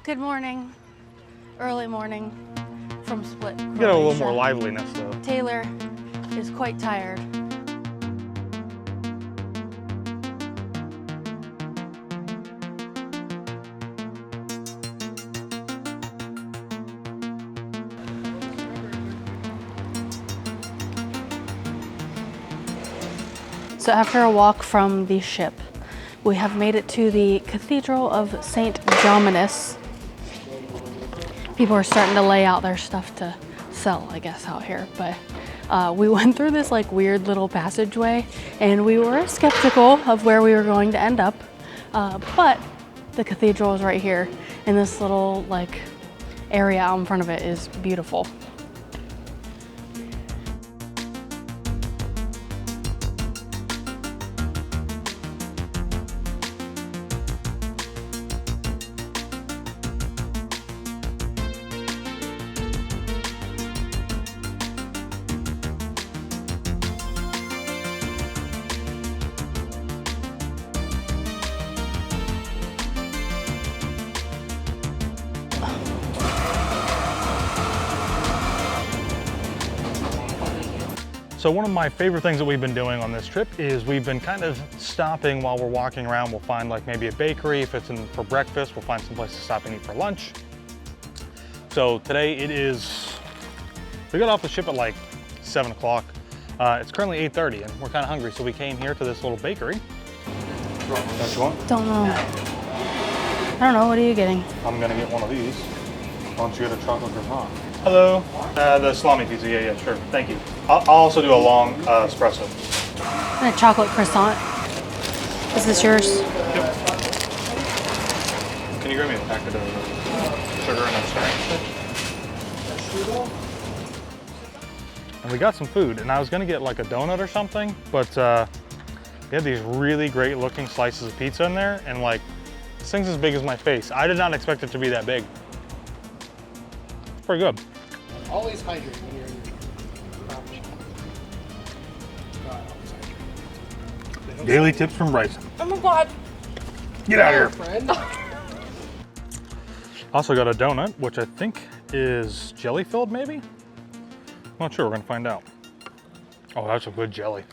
Good morning, early morning from Split, Croatia. Get a little more liveliness though. Taylor is quite tired. So after a walk from the ship, we have made it to the Cathedral of St. Jominus. People are starting to lay out their stuff to sell, I guess, out here. But we went through this like weird little passageway and we were skeptical of where we were going to end up. But the cathedral is right here and this little like area out in front of it is beautiful. So one of my favorite things that we've been doing on this trip is we've been kind of stopping while we're walking around. We'll find like maybe a bakery. If it's in for breakfast, we'll find some place to stop and eat for lunch. So today we got off the ship at like 7 o'clock. It's currently 8:30 and we're kind of hungry. So we came here to this little bakery. What you want? Don't know. I don't know, what are you getting? I'm gonna get one of these. Why don't you get a chocolate croissant? Hello. The salami pizza, yeah, sure, thank you. I'll also do a long espresso. And a chocolate croissant. Is this yours? Yep. Can you grab me a packet of sugar and a snack? And we got some food, and I was gonna get like a donut or something, but they had these really great looking slices of pizza in there, and like, this thing's as big as my face. I did not expect it to be that big. It's pretty good. Always hydrate when you're in your property. Daily tips from Bryson. Oh my God. Get out of here. Friend. Also got a donut, which I think is jelly filled maybe? I'm not sure, we're gonna find out. Oh, that's a good jelly.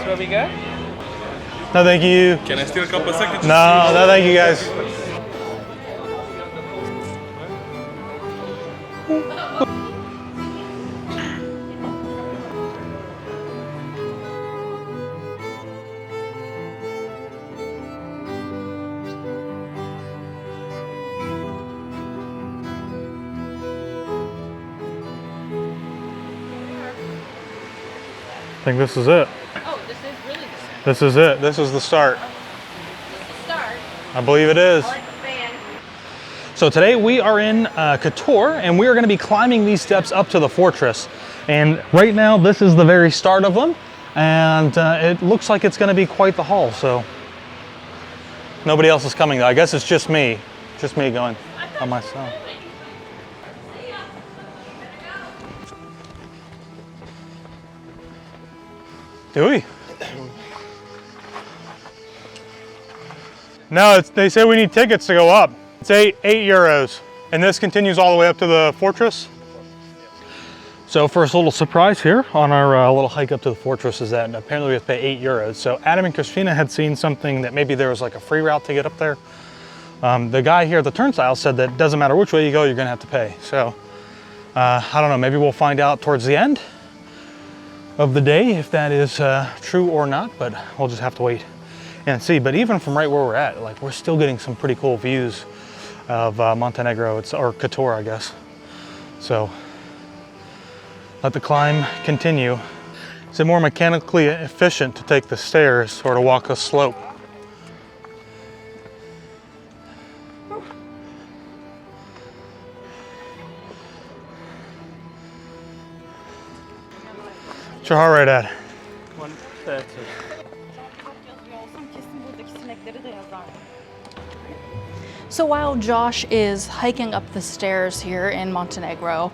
What we got? No, thank you. Can I steal a couple of seconds? No, thank you guys. I think this is it. Oh, this is really the start. This is it. This is the start. This is the start. I believe it is. I like the fan. So today we are in Kotor and we are going to be climbing these steps up to the fortress. And right now this is the very start of them. And it looks like it's going to be quite the haul. So nobody else is coming though. I guess it's just me going on myself. Do we? No, they say we need tickets to go up. It's 8 euros. And this continues all the way up to the fortress. So first little surprise here on our little hike up to the fortress is that apparently we have to pay 8 euros. So Adam and Christina had seen something that maybe there was like a free route to get up there. The guy here at the turnstile said that it doesn't matter which way you go, you're gonna have to pay. So I don't know, maybe we'll find out towards the end of the day if that is true or not, but we'll just have to wait and see. But even from right where we're at, like we're still getting some pretty cool views of Montenegro, or Kotor, I guess. So let the climb continue. Is it more mechanically efficient to take the stairs or to walk the slope? What's your heart rate at? 130. So while Josh is hiking up the stairs here in Montenegro,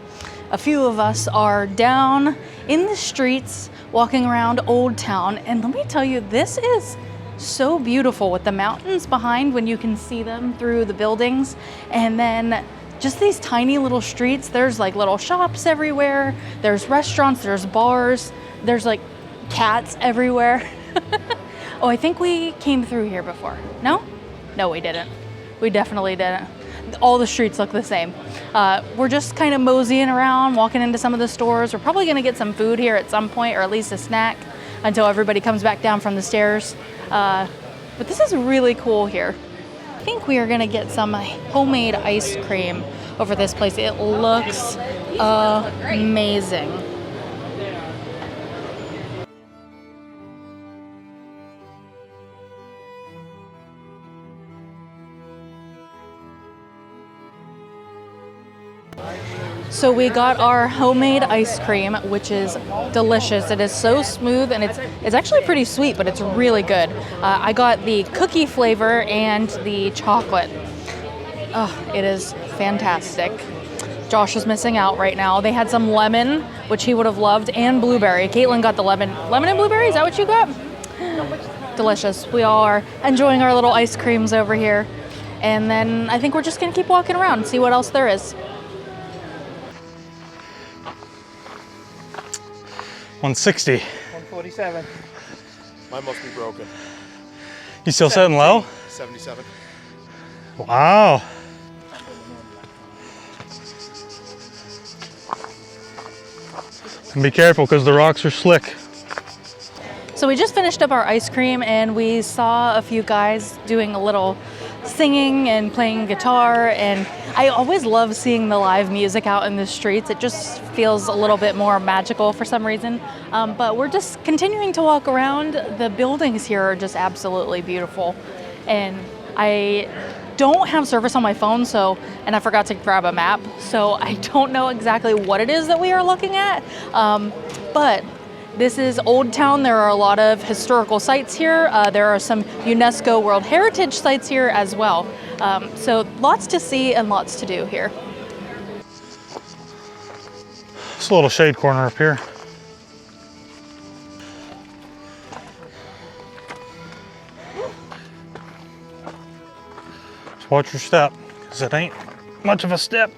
a few of us are down in the streets walking around Old Town, and let me tell you, this is so beautiful with the mountains behind when you can see them through the buildings, and then just these tiny little streets. There's like little shops everywhere, there's restaurants, there's bars, there's like cats everywhere. Oh, I think we came through here before. No? No, we didn't. We definitely didn't. All the streets look the same. We're just kind of moseying around, walking into some of the stores. We're probably gonna get some food here at some point, or at least a snack, until everybody comes back down from the stairs. But this is really cool here. I think we are gonna get some homemade ice cream over this place. It looks amazing. So we got our homemade ice cream, which is delicious. It is so smooth, and it's actually pretty sweet, but it's really good. I got the cookie flavor and the chocolate. Oh, it is fantastic. Josh is missing out right now. They had some lemon, which he would have loved, and blueberry. Katelynne got the lemon and blueberry. Is that what you got? Delicious. We all are enjoying our little ice creams over here. And then I think we're just gonna keep walking around and see what else there is. 160. 147. Mine must be broken. You still sitting low? 77. Wow. And be careful because the rocks are slick. So we just finished up our ice cream, and we saw a few guys doing a little singing and playing guitar, and I always love seeing the live music out in the streets. It just feels a little bit more magical for some reason. But we're just continuing to walk around. The buildings here are just absolutely beautiful, and I don't have service on my phone, and I forgot to grab a map, so I don't know exactly what it is that we are looking at. But this is Old Town. There are a lot of historical sites here. There are some UNESCO World Heritage sites here as well. So lots to see and lots to do here. It's a little shade corner up here. Just watch your step, because it ain't much of a step.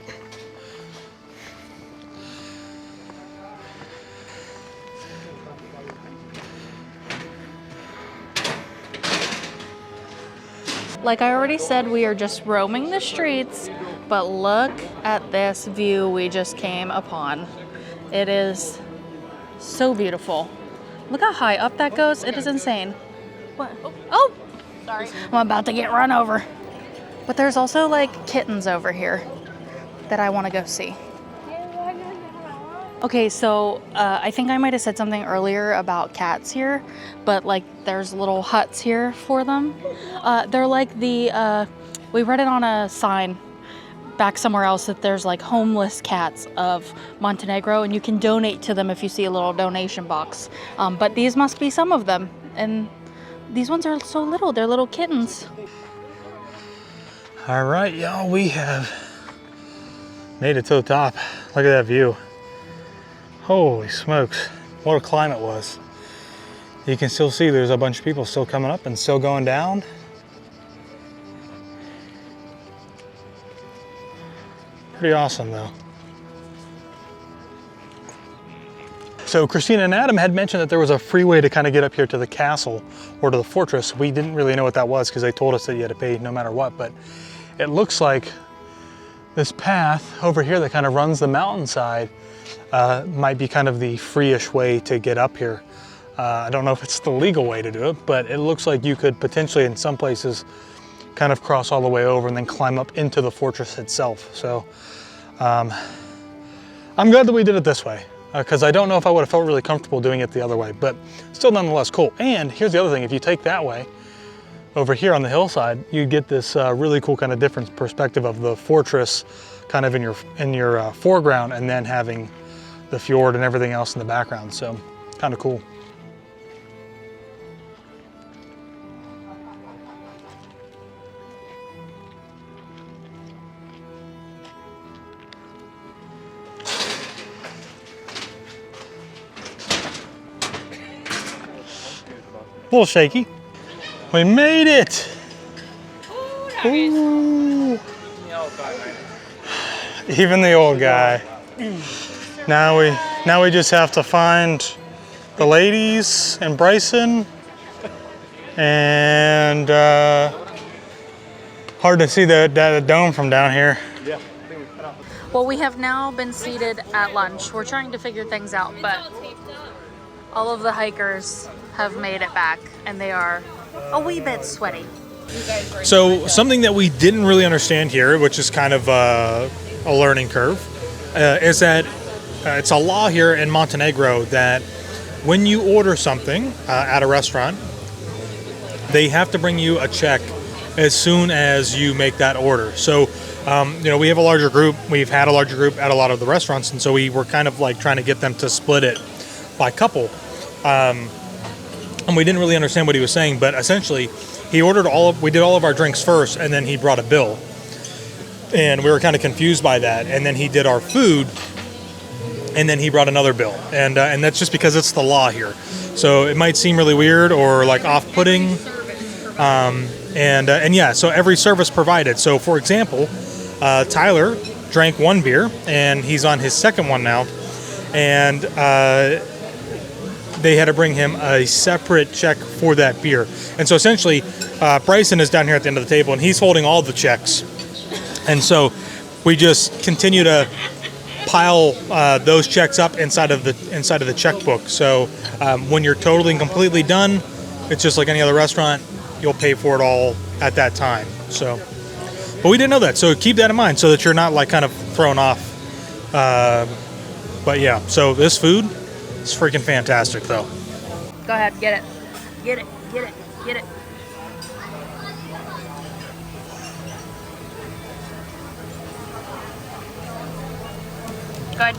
Like I already said, we are just roaming the streets, but look at this view we just came upon. It is so beautiful. Look how high up that goes. It is insane. What? Oh, sorry. I'm about to get run over. But there's also like kittens over here that I want to go see. Okay, so I think I might have said something earlier about cats here, but like there's little huts here for them. They're like we read it on a sign back somewhere else that there's like homeless cats of Montenegro, and you can donate to them if you see a little donation box. But these must be some of them, and these ones are so little, they're little kittens. All right, y'all, we have made it to the top. Look at that view. Holy smokes, what a climb it was. You can still see there's a bunch of people still coming up and still going down. Pretty awesome though. So Christina and Adam had mentioned that there was a free way to kind of get up here to the castle or to the fortress. We didn't really know what that was because they told us that you had to pay no matter what, but it looks like this path over here that kind of runs the mountainside might be kind of the free-ish way to get up here. I don't know if it's the legal way to do it, but it looks like you could potentially in some places kind of cross all the way over and then climb up into the fortress itself. So I'm glad that we did it this way because I don't know if I would have felt really comfortable doing it the other way, but still nonetheless cool. And here's the other thing, if you take that way, over here on the hillside, you get this really cool kind of different perspective of the fortress kind of in your foreground, and then having the fjord and everything else in the background. So kind of cool. little shaky. We made it. Ooh. Even the old guy. Now we just have to find the ladies and Bryson, and hard to see the dome from down here. Well, we have now been seated at lunch. We're trying to figure things out, but all of the hikers have made it back, and they are a wee bit sweaty. So something that we didn't really understand here, which is kind of a learning curve, is that it's a law here in Montenegro that when you order something at a restaurant, they have to bring you a check as soon as you make that order. So, we have a larger group. We've had a larger group at a lot of the restaurants, and so we were kind of like trying to get them to split it by couple. And we didn't really understand what he was saying, but essentially, we did all of our drinks first, and then he brought a bill. And we were kind of confused by that. And then he did our food, and then he brought another bill. And that's just because it's the law here. So it might seem really weird or like off-putting. And yeah, so every service provided. So for example, Tyler drank one beer, and he's on his second one now. And they had to bring him a separate check for that beer. And so essentially, Bryson is down here at the end of the table, and he's holding all the checks. And so we just continue to pile those checks up inside of the checkbook. So when you're totally and completely done, it's just like any other restaurant. You'll pay for it all at that time. So, but we didn't know that. So keep that in mind so that you're not like kind of thrown off. But yeah, so this food is freaking fantastic though. Go ahead, get it. Get it, get it, get it. Good.